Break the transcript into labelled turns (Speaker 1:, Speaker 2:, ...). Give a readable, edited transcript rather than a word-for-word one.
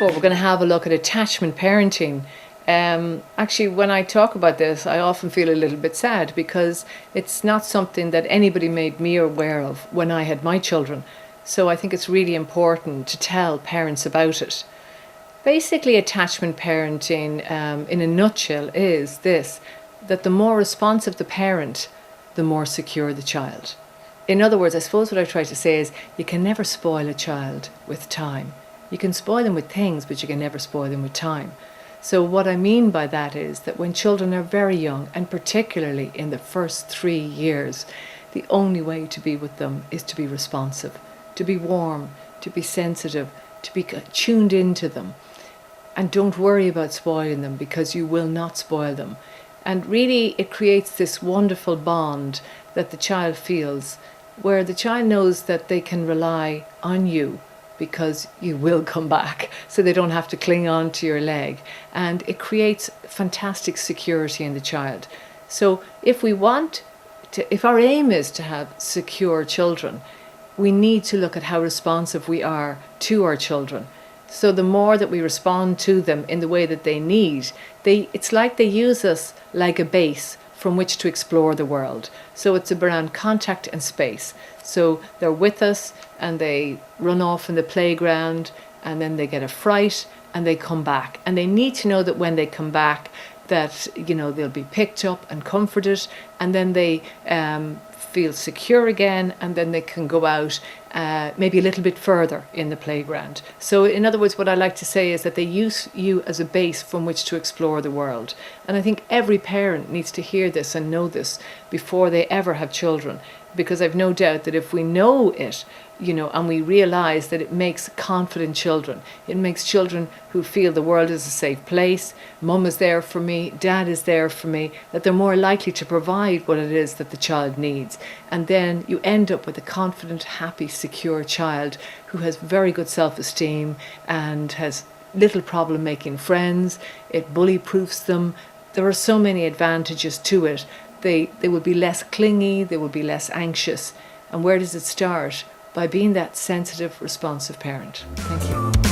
Speaker 1: of all, we're going to have a look at attachment parenting. Actually, when I talk about this, I often feel a little bit sad because it's not something that anybody made me aware of when I had my children. So I think it's really important to tell parents about it. Basically, attachment parenting, in a nutshell, is this, that the more responsive the parent, the more secure the child. In other words, I suppose what I try to say is you can never spoil a child with time. You can spoil them with things, but you can never spoil them with time. So what I mean by that is that when children are very young, and particularly in the first 3 years, the only way to be with them is to be responsive, to be warm, to be sensitive, to be tuned into them. And don't worry about spoiling them, because you will not spoil them. And really it creates this wonderful bond that the child feels, where the child knows that they can rely on you because you will come back, so they don't have to cling on to your leg. And it creates fantastic security in the child. So if our aim is to have secure children, we need to look at how responsive we are to our children. So the more that we respond to them in the way that they need, it's like they use us like a base from which to explore the world. So it's around contact and space. So they're with us and they run off in the playground, and then they get a fright and they come back. And they need to know that when they come back, that they'll be picked up and comforted, and then they feel secure again, and then they can go out maybe a little bit further in the playground. So in other words, what I like to say is that they use you as a base from which to explore the world. And I think every parent needs to hear this and know this before they ever have children, because I've no doubt that if we know it, and we realize that it makes confident children. It makes children who feel the world is a safe place, mum is there for me, dad is there for me, that they're more likely to provide what it is that the child needs. And then you end up with a confident, happy, secure child who has very good self-esteem and has little problem making friends. It bully-proofs them. There are so many advantages to it. They will be less clingy, they will be less anxious. And where does it start? By being that sensitive, responsive parent. Thank you.